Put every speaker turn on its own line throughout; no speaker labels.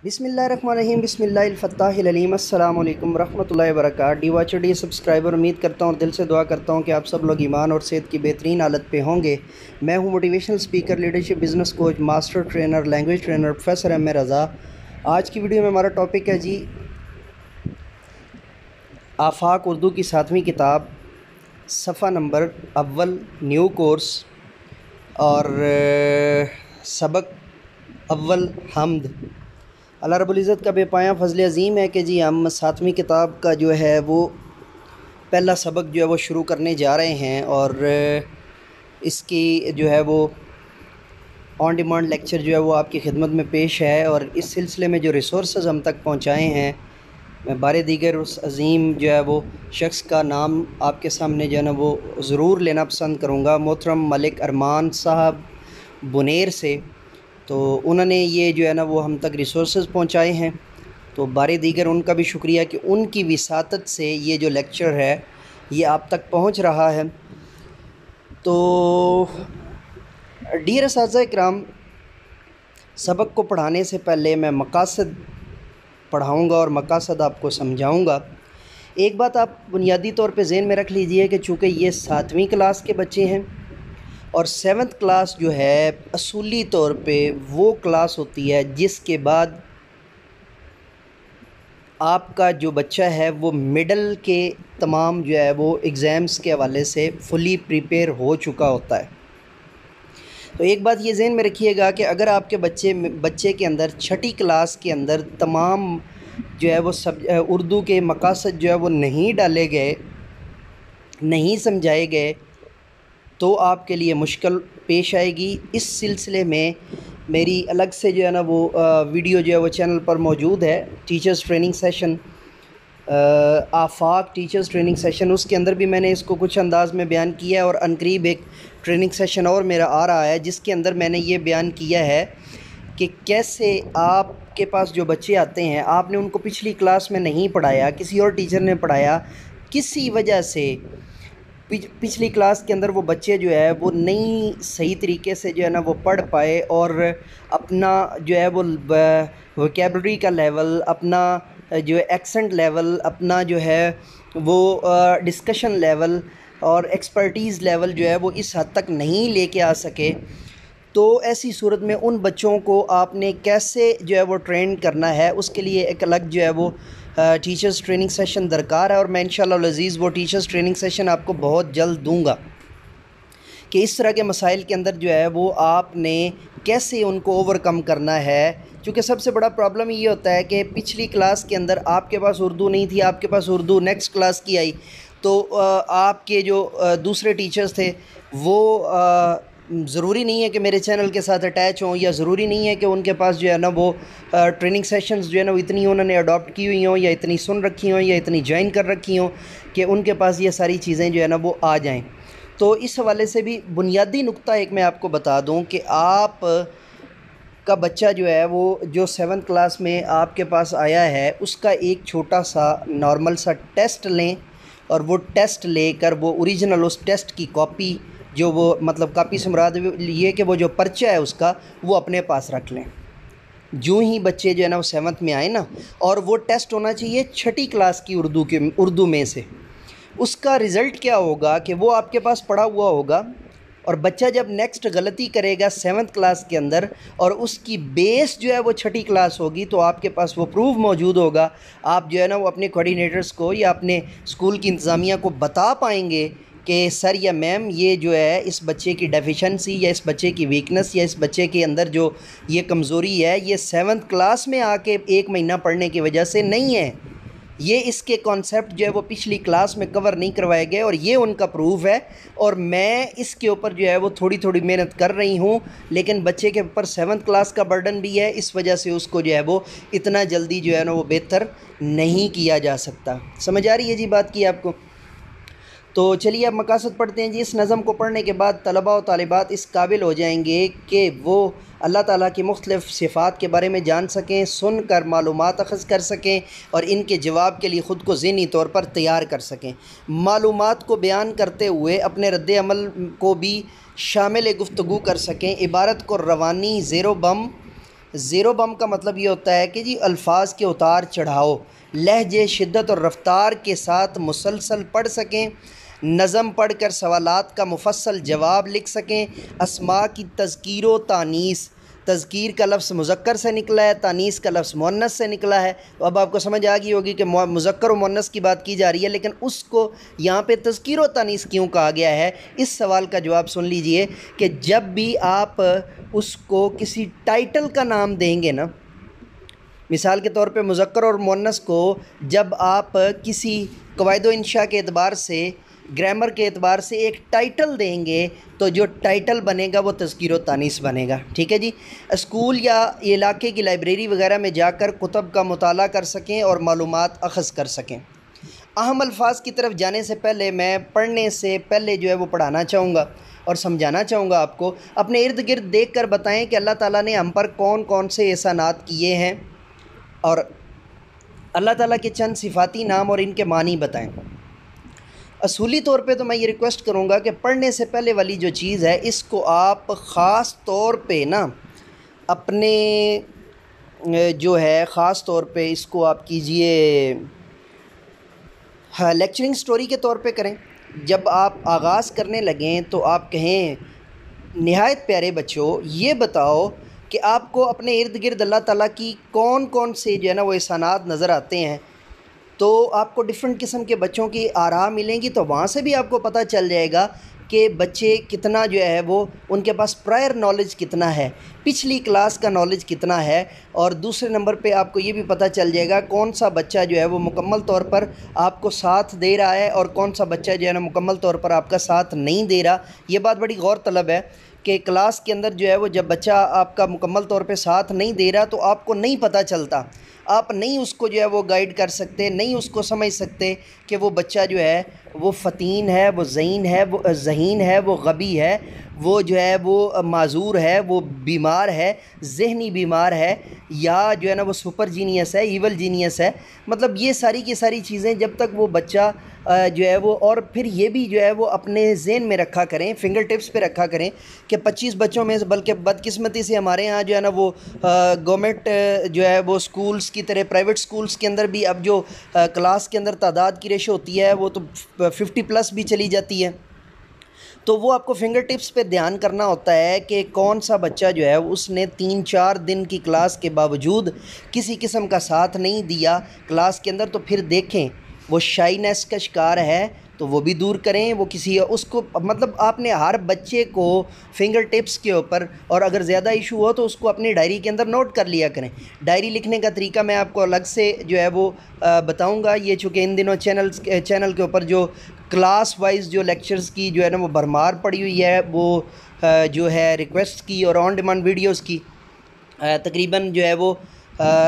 بسم اللہ الرحمن الرحیم، بسم اللہ الفتاح العلیم، السلام علیکم ورحمۃ اللہ وبرکاتہ۔ ڈی واچر ڈی سبسکرائبر، امید کرتا ہوں اور دل سے دعا کرتا ہوں کہ آپ سب لوگ ایمان اور صحت کی بہترین حالت پہ ہوں گے۔ میں ہوں motivational speaker, leadership business coach, master trainer, language trainer, professor M Raza. آج کی ویڈیو میں ہمارا ٹاپک ہے جی آفاق اردو کی 7ویں کتاب، صفحہ نمبر اول، نیو کورس، اور سبق اول حمد۔ اللہ رب العزت کا بے پایاں فضل عظیم ہے کہ جی ہم 7ویں کتاب کا جو ہے وہ پہلا سبق جو ہے وہ شروع کرنے جا رہے ہیں، اور اس کی جو ہے وہ آن ڈیمانڈ لیکچر جو ہے وہ آپ کی خدمت میں پیش ہے۔ اور اس سلسلے میں جو ریسورسز ہم تک پہنچائے ہیں، میں بارے دیگر اس عظیم جو ہے وہ شخص کا نام آپ کے سامنے جو ہے نا وہ ضرور لینا پسند کروں گا، محترم ملک ارمان صاحب بنیر سے۔ تو انہوں نے یہ جو ہے نا وہ ہم تک ریسورسز پہنچائے ہیں، تو بارے دیگر ان کا بھی شکریہ کہ ان کی وساطت سے یہ جو لیکچر ہے یہ آپ تک پہنچ رہا ہے۔ تو ڈیئر اساتذہ کرام، سبق کو پڑھانے سے پہلے میں مقاصد پڑھاؤں گا اور مقاصد آپ کو سمجھاؤں گا۔ ایک بات آپ بنیادی طور پہ ذہن میں رکھ لیجئے کہ چونکہ یہ 7ویں کلاس کے بچے ہیں، اور 7th کلاس جو ہے اصولی طور پہ وہ کلاس ہوتی ہے جس کے بعد آپ کا جو بچہ ہے وہ مڈل کے تمام جو ہے وہ ایگزامز کے حوالے سے فلی پریپیئر ہو چکا ہوتا ہے۔ تو ایک بات یہ ذہن میں رکھیے گا کہ اگر آپ کے بچے کے اندر 6ٹھی کلاس کے اندر تمام جو ہے وہ اردو کے مقاصد جو ہے وہ نہیں ڈالے گئے، نہیں سمجھائے گئے، تو آپ کے لیے مشکل پیش آئے گی۔ اس سلسلے میں میری الگ سے جو ہے نا وہ ویڈیو جو ہے وہ چینل پر موجود ہے، ٹیچرز ٹریننگ سیشن، آفاق ٹیچرز ٹریننگ سیشن، اس کے اندر بھی میں نے اس کو کچھ انداز میں بیان کیا ہے، اور عنقریب ایک ٹریننگ سیشن اور میرا آ رہا ہے جس کے اندر میں نے یہ بیان کیا ہے کہ کیسے آپ کے پاس جو بچے آتے ہیں، آپ نے ان کو پچھلی کلاس میں نہیں پڑھایا، کسی اور ٹیچر نے پڑھایا، کسی وجہ سے پچھلی کلاس کے اندر وہ بچے جو ہے وہ نہیں صحیح طریقے سے جو ہے نا وہ پڑھ پائے، اور اپنا جو ہے وہ ووکیبلری کا لیول، اپنا جو ایکسنٹ لیول، اپنا جو ہے وہ ڈسکشن لیول اور ایکسپرٹیز لیول جو ہے وہ اس حد تک نہیں لے کے آ سکے۔ تو ایسی صورت میں ان بچوں کو آپ نے کیسے جو ہے وہ ٹرین کرنا ہے، اس کے لیے ایک الگ جو ہے وہ ٹیچرز ٹریننگ سیشن درکار ہے، اور میں انشاءاللہ العزیز وہ ٹیچرز ٹریننگ سیشن آپ کو بہت جلد دوں گا کہ اس طرح کے مسائل کے اندر جو ہے وہ آپ نے کیسے ان کو اوور کم کرنا ہے۔ چونکہ سب سے بڑا پرابلم یہ ہوتا ہے کہ پچھلی کلاس کے اندر آپ کے پاس اردو نہیں تھی، آپ کے پاس اردو نیکسٹ کلاس کی آئی، تو آپ کے جو دوسرے ٹیچرز تھے وہ ضروری نہیں ہے کہ میرے چینل کے ساتھ اٹیچ ہوں، یا ضروری نہیں ہے کہ ان کے پاس جو ہے نا وہ ٹریننگ سیشنز جو ہے نا وہ اتنی انہوں نے اڈاپٹ کی ہوئی ہوں، یا اتنی سن رکھی ہوں، یا اتنی جوائن کر رکھی ہوں کہ ان کے پاس یہ ساری چیزیں جو ہے نا وہ آ جائیں۔ تو اس حوالے سے بھی بنیادی نقطہ ایک میں آپ کو بتا دوں کہ آپ کا بچہ جو ہے وہ جو 7th کلاس میں آپ کے پاس آیا ہے، اس کا ایک چھوٹا سا نارمل سا ٹیسٹ لیں، اور وہ ٹیسٹ لے کر وہ اوریجنل اس ٹیسٹ کی کاپی، جو وہ مطلب کاپی سے مراد یہ کہ وہ جو پرچہ ہے اس کا وہ اپنے پاس رکھ لیں۔ جو ہی بچے جو ہے نا وہ 7th میں آئے نا، اور وہ ٹیسٹ ہونا چاہیے 6ٹھی کلاس کی اردو میں سے، اس کا رزلٹ کیا ہوگا کہ وہ آپ کے پاس پڑا ہوا ہوگا، اور بچہ جب نیکسٹ غلطی کرے گا 7th کلاس کے اندر، اور اس کی بیس جو ہے وہ 6ٹھی کلاس ہوگی، تو آپ کے پاس وہ پروف موجود ہوگا۔ آپ جو ہے نا وہ اپنے کوآرڈینیٹرز کو یا اپنے اسکول کی انتظامیہ کو بتا پائیں گے کہ سر یا میم یہ جو ہے اس بچے کی ڈیفیشنسی، یا اس بچے کی ویکنس، یا اس بچے کے اندر جو یہ کمزوری ہے، یہ 7th کلاس میں آ کے 1 مہینہ پڑھنے کی وجہ سے نہیں ہے، یہ اس کے کانسیپٹ جو ہے وہ پچھلی کلاس میں کور نہیں کروائے گئے، اور یہ ان کا پروف ہے۔ اور میں اس کے اوپر جو ہے وہ تھوڑی محنت کر رہی ہوں، لیکن بچے کے اوپر 7th کلاس کا برڈن بھی ہے، اس وجہ سے اس کو جو ہے وہ اتنا جلدی جو ہے نا وہ بہتر نہیں کیا جا سکتا۔ سمجھ آ رہی ہے جی بات کی آپ کو؟ تو چلیے اب مقاصد پڑھتے ہیں جی۔ اس نظم کو پڑھنے کے بعد طلباء و طالبات اس قابل ہو جائیں گے کہ وہ اللہ تعالیٰ کی مختلف صفات کے بارے میں جان سکیں، سن کر معلومات اخذ کر سکیں، اور ان کے جواب کے لیے خود کو ذہنی طور پر تیار کر سکیں۔ معلومات کو بیان کرتے ہوئے اپنے رد عمل کو بھی شامل گفتگو کر سکیں، عبارت کو روانی، زیر و بم زیرو بم کا مطلب یہ ہوتا ہے کہ جی الفاظ کے اتار چڑھاؤ لہجے، شدت اور رفتار کے ساتھ مسلسل پڑھ سکیں، نظم پڑھ کر سوالات کا مفصل جواب لکھ سکیں، اسماء کی تذکیر و تانیث، تذکیر کا لفظ مذکر سے نکلا ہے، تانیث کا لفظ مؤنث سے نکلا ہے، تو اب آپ کو سمجھ آ گئی ہوگی کہ مذکر و مؤنث کی بات کی جا رہی ہے، لیکن اس کو یہاں پہ تذکیر و تانیث کیوں کہا گیا ہے؟ اس سوال کا جواب سن لیجئے کہ جب بھی آپ اس کو کسی ٹائٹل کا نام دیں گے نا، مثال کے طور پہ مذکر اور مؤنث کو جب آپ کسی قواعد و انشاء کے اعتبار سے، گرامر کے اعتبار سے ایک ٹائٹل دیں گے تو جو ٹائٹل بنے گا وہ تذکیر و تانیث بنے گا، ٹھیک ہے جی۔ اسکول یا علاقے کی لائبریری وغیرہ میں جا کر کتب کا مطالعہ کر سکیں اور معلومات اخذ کر سکیں۔ اہم الفاظ کی طرف جانے سے پہلے میں پڑھنے سے پہلے جو ہے وہ پڑھانا چاہوں گا اور سمجھانا چاہوں گا آپ کو، اپنے ارد گرد دیکھ کر بتائیں کہ اللہ تعالیٰ نے ہم پر کون کون سے احسانات کیے ہیں، اور اللہ تعالیٰ کے چند صفاتی نام اور ان کے معنی بتائیں۔ اصولی طور پہ تو میں یہ ریکویسٹ کروں گا کہ پڑھنے سے پہلے والی جو چیز ہے اس کو آپ خاص طور پہ نا اپنے جو ہے خاص طور پہ اس کو آپ کیجئے لیکچرنگ سٹوری کے طور پہ کریں۔ جب آپ آغاز کرنے لگیں تو آپ کہیں نہایت پیارے بچوں یہ بتاؤ کہ آپ کو اپنے ارد گرد اللہ تعالیٰ کی کون کون سے جو ہے نا وہ احسانات نظر آتے ہیں، تو آپ کو ڈفرینٹ قسم کے بچوں کی آراء ملیں گی، تو وہاں سے بھی آپ کو پتہ چل جائے گا کہ بچے کتنا جو ہے وہ ان کے پاس پرائر نالج کتنا ہے، پچھلی کلاس کا نالج کتنا ہے، اور دوسرے نمبر پہ آپ کو یہ بھی پتہ چل جائے گا کون سا بچہ جو ہے وہ مکمل طور پر آپ کو ساتھ دے رہا ہے اور کون سا بچہ جو ہے نا مکمل طور پر آپ کا ساتھ نہیں دے رہا۔ یہ بات بڑی غور طلب ہے کہ کلاس کے اندر جو ہے وہ جب بچہ آپ کا مکمل طور پہ ساتھ نہیں دے رہا تو آپ کو نہیں پتہ چلتا، آپ نہیں اس کو جو ہے وہ گائیڈ کر سکتے، نہیں اس کو سمجھ سکتے کہ وہ بچہ جو ہے وہ فتین ہے، وہ ذہین ہے، وہ غبی ہے، وہ جو ہے وہ معذور ہے، وہ بیمار ہے، ذہنی بیمار ہے، یا جو ہے نا وہ سپر جینیس ہے، ایول جینیس ہے۔ مطلب یہ ساری کی ساری چیزیں جب تک وہ بچہ جو ہے وہ، اور پھر یہ بھی جو ہے وہ اپنے ذہن میں رکھا کریں، فنگر ٹپس پہ رکھا کریں کہ 25 بچوں میں، بلکہ بدقسمتی سے ہمارے ہاں جو ہے نا وہ گورنمنٹ جو ہے وہ سکولز کی طرح پرائیویٹ سکولز کے اندر بھی اب جو کلاس کے اندر تعداد کی ریشو ہوتی ہے وہ تو 50+ بھی چلی جاتی ہے، تو وہ آپ کو فنگر ٹپس پہ دھیان کرنا ہوتا ہے کہ کون سا بچہ جو ہے اس نے 3-4 دن کی کلاس کے باوجود کسی قسم کا ساتھ نہیں دیا کلاس کے اندر، تو پھر دیکھیں وہ شائنیس کا شکار ہے تو وہ بھی دور کریں، وہ کسی اس کو مطلب آپ نے ہر بچے کو فنگر ٹپس کے اوپر، اور اگر زیادہ ایشو ہو تو اس کو اپنی ڈائری کے اندر نوٹ کر لیا کریں۔ ڈائری لکھنے کا طریقہ میں آپ کو الگ سے جو ہے وہ بتاؤں گا، یہ چونکہ ان دنوں چینل کے اوپر جو کلاس وائز جو لیکچرز کی جو ہے نا وہ بھرمار پڑی ہوئی ہے، وہ جو ہے ریکویسٹ کی اور آن ڈیمانڈ ویڈیوز کی تقریباً جو ہے وہ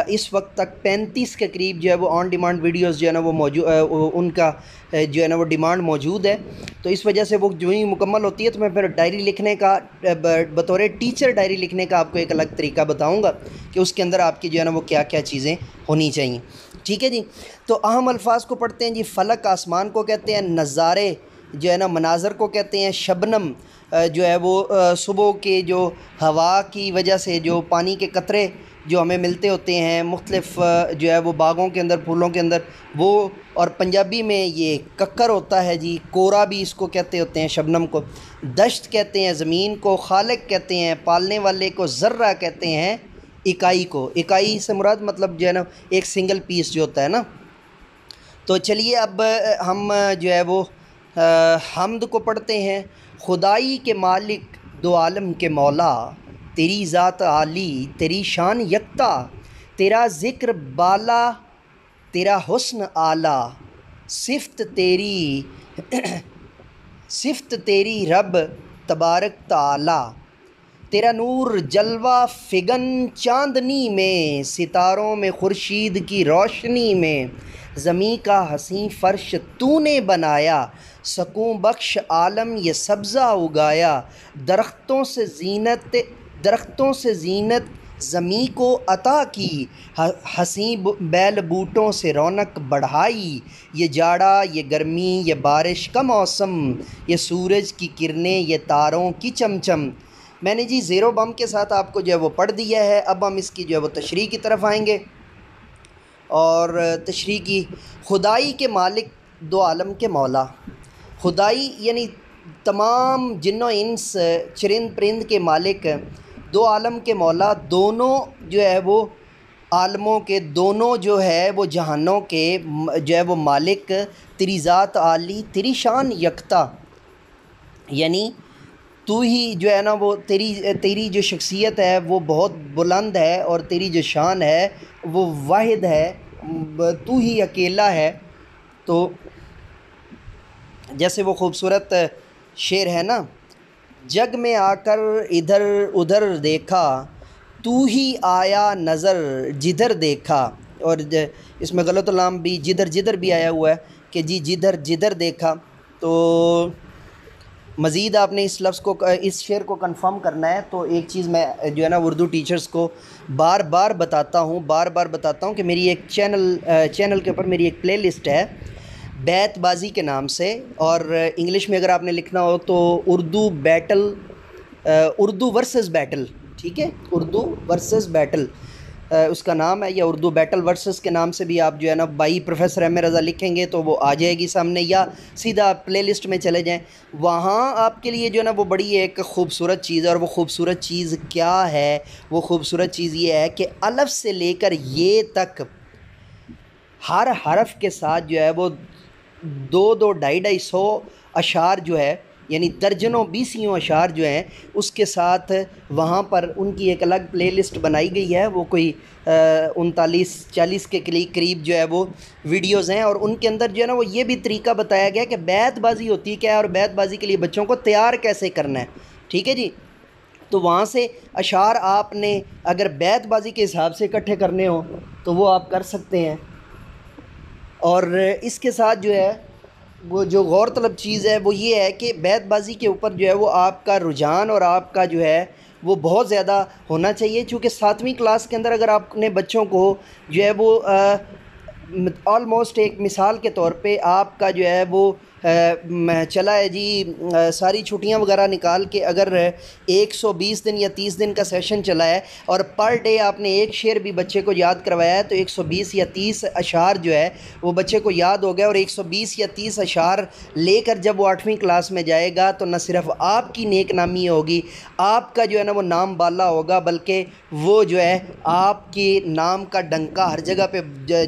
اس وقت تک 35 کے قریب جو ہے وہ آن ڈیمانڈ ویڈیوز جو ہے نا وہ موجود، ان کا جو ہے نا وہ ڈیمانڈ موجود ہے، تو اس وجہ سے وہ جو ہی مکمل ہوتی ہے تو میں پھر ڈائری لکھنے کا بطور ٹیچر ڈائری لکھنے کا آپ کو ایک الگ طریقہ بتاؤں گا کہ اس کے اندر آپ کی جو ہے نا وہ کیا کیا چیزیں ہونی چاہیے، ٹھیک ہے جی۔ تو اہم الفاظ کو پڑھتے ہیں جی۔ فلک آسمان کو کہتے ہیں، نظارے جو ہے نا مناظر کو کہتے ہیں، شبنم جو ہے وہ صبح کے جو ہوا کی وجہ سے جو پانی کے قطرے جو ہمیں ملتے ہوتے ہیں مختلف جو ہے وہ باغوں کے اندر، پھولوں کے اندر، وہ، اور پنجابی میں یہ ککر ہوتا ہے جی، کورا بھی اس کو کہتے ہوتے ہیں شبنم کو، دشت کہتے ہیں زمین کو، خالق کہتے ہیں پالنے والے کو، ذرہ کہتے ہیں اکائی کو۔ اکائی سے مراد مطلب جو ہے نا ایک سنگل پیس جو ہوتا ہے نا۔ تو چلیے اب ہم جو ہے وہ حمد کو پڑھتے ہیں۔ خدائی کے مالک، دو عالم کے مولا، تیری ذات عالی، تیری شان یکتا، تیرا ذکر بالا، تیرا حسن اعلیٰ، صفت تیری رب تبارک تعالی، تیرا نور جلوہ فگن چاندنی میں، ستاروں میں خورشید کی روشنی میں، زمیں کا حسین فرش تو نے بنایا، سکون بخش عالم یہ سبزہ اگایا، درختوں سے زینت زمیں کو عطا کی، حسین بیل بوٹوں سے رونق بڑھائی، یہ جاڑا، یہ گرمی، یہ بارش کا موسم، یہ سورج کی کرنیں، یہ تاروں کی چمچم، میں نے جی زیرو بم کے ساتھ آپ کو جو ہے وہ پڑھ دیا ہے. اب ہم اس کی جو ہے وہ تشریح کی طرف آئیں گے. اور تشریح کی: خدائی کے مالک، دو عالم کے مولا. خدائی یعنی تمام جن و انس، چرند پرند کے مالک، دو عالم کے مولا، دونوں جو ہے وہ عالموں کے، دونوں جو ہے وہ جہانوں کے جو ہے وہ مالک. تیری ذات عالی، تیری شان یکتا، یعنی تو ہی جو ہے نا وہ تیری جو شخصیت ہے وہ بہت بلند ہے، اور تیری جو شان ہے وہ واحد ہے، تو ہی اکیلا ہے. تو جیسے وہ خوبصورت شعر ہے نا: جگ میں آ کر ادھر ادھر دیکھا، تو ہی آیا نظر جدھر دیکھا. اور اس میں غلط لام بھی جدھر جدھر بھی آیا ہوا ہے کہ جی جدھر جدھر دیکھا. تو مزید آپ نے اس لفظ کو، اس شعر کو کنفرم کرنا ہے تو ایک چیز میں جو ہے نا اردو ٹیچرز کو بار بار بتاتا ہوں کہ میری ایک چینل کے اوپر میری ایک پلے لسٹ ہے بیت بازی کے نام سے. اور انگلش میں اگر آپ نے لکھنا ہو تو Urdu battle, Urdu versus battle, ٹھیک ہے، اردو ورسز بیٹل اس کا نام ہے، یا اردو بیٹل ورسز کے نام سے بھی آپ جو ہے نا بائی پروفیسر ایم رضا لکھیں گے تو وہ آ جائے گی سامنے، یا سیدھا پلے لسٹ میں چلے جائیں. وہاں آپ کے لیے جو ہے نا وہ بڑی ایک خوبصورت چیز ہے. اور وہ خوبصورت چیز کیا ہے؟ وہ خوبصورت چیز یہ ہے کہ الف سے لے کر یہ تک ہر حرف کے ساتھ جو ہے وہ 200-250 اشعار جو ہے، یعنی درجنوں بیسیوں اشعار جو ہیں اس کے ساتھ وہاں پر ان کی ایک الگ پلے لسٹ بنائی گئی ہے. وہ کوئی 39-40 کے قریب جو ہے وہ ویڈیوز ہیں، اور ان کے اندر جو ہے نا وہ یہ بھی طریقہ بتایا گیا کہ بیت بازی ہوتی کیا ہے اور بیت بازی کے لیے بچوں کو تیار کیسے کرنا ہے. ٹھیک ہے جی. تو وہاں سے اشعار آپ نے اگر بیت بازی کے حساب سے اکٹھے کرنے ہوں تو وہ آپ کر سکتے ہیں. اور اس کے ساتھ جو ہے وہ جو غور طلب چیز ہے وہ یہ ہے کہ بیت بازی کے اوپر جو ہے وہ آپ کا رجحان اور آپ کا جو ہے وہ بہت زیادہ ہونا چاہیے. چونکہ 7ویں کلاس کے اندر اگر آپ نے بچوں کو جو ہے وہ آلموسٹ ایک مثال کے طور پہ آپ کا جو ہے وہ چلا ہے جی ساری چھٹیاں وغیرہ نکال کے اگر 120 دن یا 30 دن کا سیشن چلا ہے اور پر ڈے آپ نے ایک شعر بھی بچے کو یاد کروایا ہے تو 120 یا 30 اشعار جو ہے وہ بچے کو یاد ہو گیا. اور 120 یا 30 اشعار لے کر جب وہ 8ویں کلاس میں جائے گا تو نہ صرف آپ کی نیک نامی ہوگی، آپ کا جو ہے نا وہ نام بالا ہوگا، بلکہ وہ جو ہے آپ کے نام کا ڈنکا ہر جگہ پہ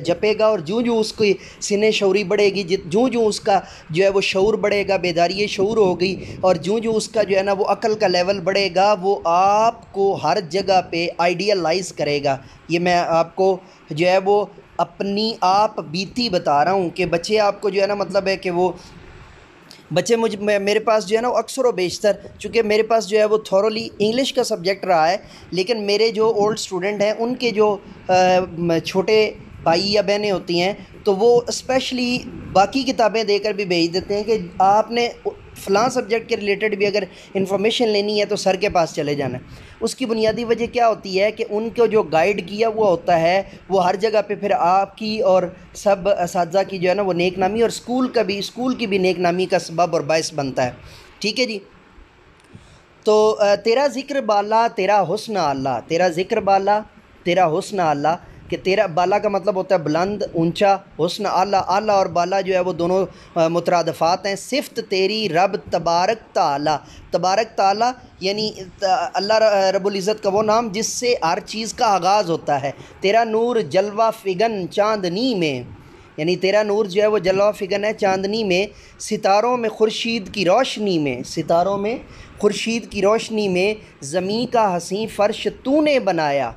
جپے گا. اور جوں اس کی سنے شعوری بڑھے گی، جوں اس کا جو ہے وہ شعور بڑھے گا، بیداری شعور ہوگی، اور جوں اس کا جو ہے نا وہ عقل کا لیول بڑھے گا، وہ آپ کو ہر جگہ پہ آئیڈیالائز کرے گا. یہ میں آپ کو جو ہے وہ اپنی آپ بیتی بتا رہا ہوں کہ بچے آپ کو جو ہے نا مطلب ہے کہ وہ بچے میرے پاس جو ہے نا اکثر و بیشتر، چونکہ میرے پاس جو ہے وہ تھورولی انگلش کا سبجیکٹ رہا ہے، لیکن میرے جو اولڈ اسٹوڈنٹ ہیں ان کے جو چھوٹے بھائی یا بہنیں ہوتی ہیں تو وہ اسپیشلی باقی کتابیں دے کر بھی بھیج دیتے ہیں کہ آپ نے فلاں سبجیکٹ کے ریلیٹڈ بھی اگر انفارمیشن لینی ہے تو سر کے پاس چلے جانا ہے. اس کی بنیادی وجہ کیا ہوتی ہے کہ ان کو جو گائیڈ کیا ہوا ہوتا ہے وہ ہر جگہ پہ پھر آپ کی اور سب اساتذہ کی جو ہے نا وہ نیک نامی اور اسکول کی بھی نیک نامی کا سبب اور باعث بنتا ہے. ٹھیک ہے جی. تو تیرا ذکر بالا تیرا حسن اعلیٰ، تیرا ذکر بالا تیرا حسن اعلیٰ، کہ تیرا بالا کا مطلب ہوتا ہے بلند اونچا، حسن اعلیٰ، اعلیٰ اور بالا جو ہے وہ دونوں مترادفات ہیں. صفت تیری رب تبارک تعالی، تبارک تعالی یعنی اللہ رب العزت کا وہ نام جس سے ہر چیز کا آغاز ہوتا ہے. تیرا نور جلوہ فگن چاندنی میں، یعنی تیرا نور جو ہے وہ جلوہ فگن ہے چاندنی میں، ستاروں میں خورشید کی روشنی میں، ستاروں میں خورشید کی روشنی میں، زمیں کا حسین فرش تو نے بنایا.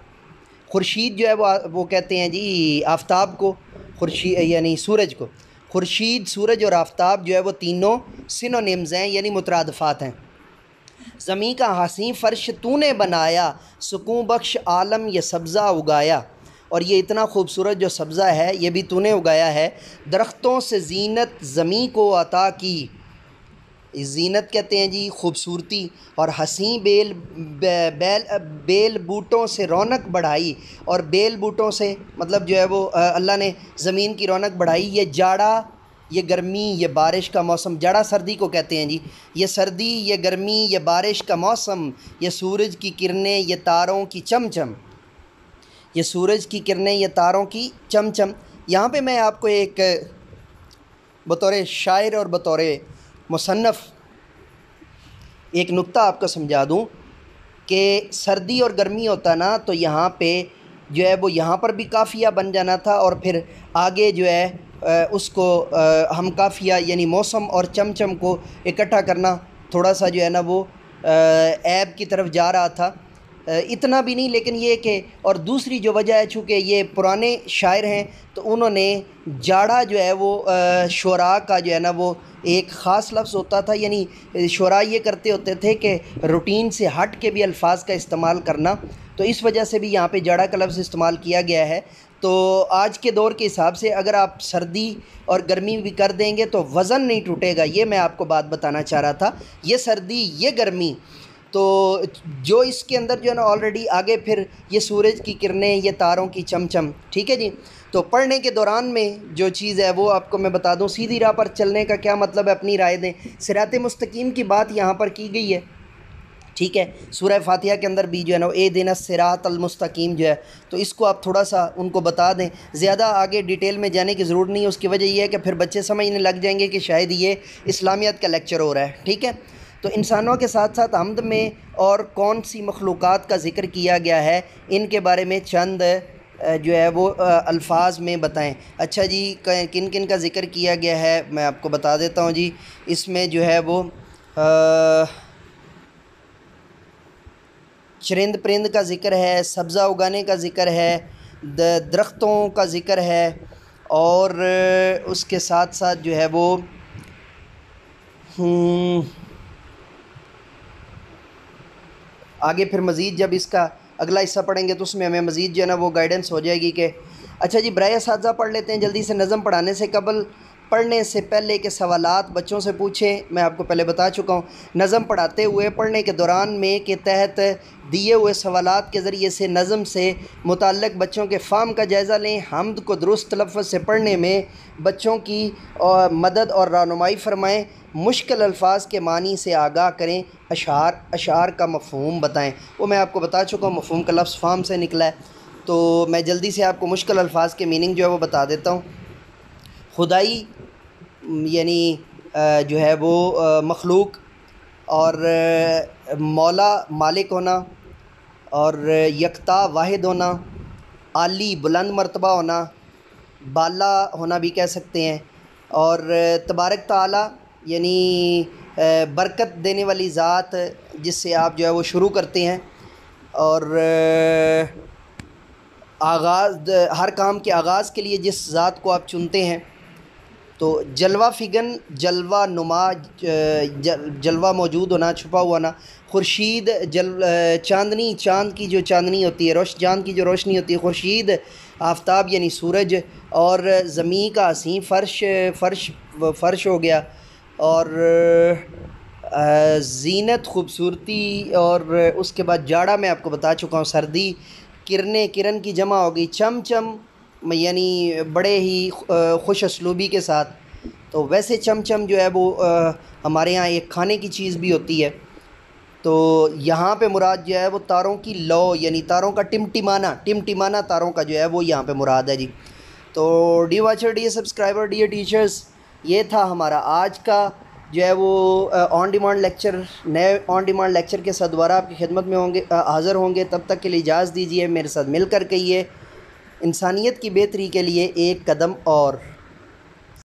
خورشید جو ہے وہ کہتے ہیں جی آفتاب کو، خورشید یعنی سورج کو. خورشید، سورج اور آفتاب جو ہے وہ تینوں سینونیمز ہیں یعنی مترادفات ہیں. زمیں کا حسین فرش تو نے بنایا، سکون بخش عالم یہ سبزہ اگایا. اور یہ اتنا خوبصورت جو سبزہ ہے یہ بھی تو نے اگایا ہے. درختوں سے زینت زمیں کو عطا کی، زینت کہتے ہیں جی خوبصورتی، اور حسین بیل بوٹوں سے رونق بڑھائی. اور بیل بوٹوں سے مطلب جو ہے وہ اللہ نے زمین کی رونق بڑھائی. یہ جاڑا یہ گرمی، یہ بارش کا موسم، جڑا سردی کو کہتے ہیں جی، یہ سردی، یہ گرمی، یہ بارش کا موسم، یہ سورج کی کرنیں، یہ تاروں کی چمچم، یہ سورج کی کرنیں، یہ تاروں کی چمچم۔ یہاں پہ میں آپ کو ایک بطور شاعر اور بطور مصنف ایک نکتہ آپ کو سمجھا دوں کہ سردی اور گرمی ہوتا نا تو یہاں پہ جو ہے وہ یہاں پر بھی قافیہ بن جانا تھا، اور پھر آگے جو ہے اس کو ہم قافیہ یعنی موسم اور چمچم کو اکٹھا کرنا تھوڑا سا جو ہے نا وہ عیب کی طرف جا رہا تھا، اتنا بھی نہیں، لیکن یہ کہ اور دوسری جو وجہ ہے چونکہ یہ پرانے شاعر ہیں تو انہوں نے جاڑا جو ہے وہ شعراء کا جو ہے نا وہ ایک خاص لفظ ہوتا تھا، یعنی شعراء یہ کرتے ہوتے تھے کہ روٹین سے ہٹ کے بھی الفاظ کا استعمال کرنا، تو اس وجہ سے بھی یہاں پہ جاڑا کا لفظ استعمال کیا گیا ہے۔ تو آج کے دور کے حساب سے اگر آپ سردی اور گرمی بھی کر دیں گے تو وزن نہیں ٹوٹے گا، یہ میں آپ کو بات بتانا چاہ رہا تھا۔ یہ سردی، یہ گرمی، تو جو اس کے اندر جو ہے نا آلریڈی آگے پھر یہ سورج کی کرنیں، یہ تاروں کی چمچم، ٹھیک ہے جی۔ تو پڑھنے کے دوران میں جو چیز ہے وہ آپ کو میں بتا دوں، سیدھی راہ پر چلنے کا کیا مطلب ہے اپنی رائے دیں۔ صراط مستقیم کی بات یہاں پر کی گئی ہے، ٹھیک ہے، سورہ فاتحہ کے اندر بھی جو ہے نا اہدنا الصراط المستقیم جو ہے، تو اس کو آپ تھوڑا سا ان کو بتا دیں، زیادہ آگے ڈیٹیل میں جانے کی ضرورت نہیں ہے۔ اس کی وجہ یہ ہے کہ پھر بچے سمجھنے لگ جائیں گے کہ شاید یہ اسلامیت کا لیکچر ہو رہا ہے، ٹھیک ہے۔ تو انسانوں کے ساتھ ساتھ حمد میں اور کون سی مخلوقات کا ذکر کیا گیا ہے، ان کے بارے میں چند جو ہے وہ الفاظ میں بتائیں۔ اچھا جی، کن کن کا ذکر کیا گیا ہے میں آپ کو بتا دیتا ہوں جی۔ اس میں جو ہے وہ چرند پرند کا ذکر ہے، سبزہ اگانے کا ذکر ہے، درختوں کا ذکر ہے، اور اس کے ساتھ ساتھ جو ہے وہ آگے پھر مزید جب اس کا اگلا حصہ پڑھیں گے تو اس میں ہمیں مزید جو ہے نا وہ گائیڈنس ہو جائے گی کہ اچھا جی برائے اساتذہ پڑھ لیتے ہیں جلدی سے۔ نظم پڑھنے سے پہلے کے سوالات بچوں سے پوچھیں، میں آپ کو پہلے بتا چکا ہوں۔ نظم پڑھاتے ہوئے پڑھنے کے دوران میں کے تحت دیے ہوئے سوالات کے ذریعے سے نظم سے متعلق بچوں کے فہم کا جائزہ لیں۔ حمد کو درست تلفظ سے پڑھنے میں بچوں کی مدد اور رہنمائی فرمائیں۔ مشکل الفاظ کے معنی سے آگاہ کریں۔ اشعار کا مفہوم بتائیں۔ وہ میں آپ کو بتا چکا ہوں، مفہوم کا لفظ فہم سے نکلا ہے، تو میں جلدی سے آپ کو مشکل الفاظ کے میننگ جو ہے وہ بتا دیتا ہوں۔ خدائی یعنی جو ہے وہ مخلوق، اور مولا مالک ہونا، اور یکتا واحد ہونا، عالی بلند مرتبہ ہونا، بالا ہونا بھی کہہ سکتے ہیں، اور تبارک تعالی یعنی برکت دینے والی ذات جس سے آپ جو ہے وہ شروع کرتے ہیں، اور ہر کام کے آغاز کے لیے جس ذات کو آپ چنتے ہیں۔ تو جلوہ فگن، جلوہ نما، جلوہ موجود ہونا، چھپا ہوا ہونا، خورشید، چاندنی، چاند کی جو چاندنی ہوتی ہے، چاند کی جو روشنی ہوتی ہے، خورشید، آفتاب یعنی سورج، اور زمین کا حسین فرش ہو گیا، اور زینت خوبصورتی، اور اس کے بعد جاڑا میں آپ کو بتا چکا ہوں، سردی، کرن کی جمع ہوگی، چمچم یعنی بڑے ہی خوش اسلوبی کے ساتھ۔ تو ویسے چمچم جو ہے وہ ہمارے ہاں ایک کھانے کی چیز بھی ہوتی ہے، تو یہاں پہ مراد جو ہے وہ تاروں کی لو یعنی تاروں کا ٹمٹمانا تاروں کا جو ہے وہ یہاں پہ مراد ہے جی۔ تو D watcher, D subscriber, D teachers, یہ تھا ہمارا آج کا جو ہے وہ آن ڈیمانڈ لیکچر۔ نئے آن ڈیمانڈ لیکچر کے ساتھ دوبارہ آپ کی خدمت میں حاضر ہوں گے، تب تک کے لیے اجازت دیجیے، میرے ساتھ مل کر کہیے، انسانیت کی بہتری کے لیے ایک قدم اور۔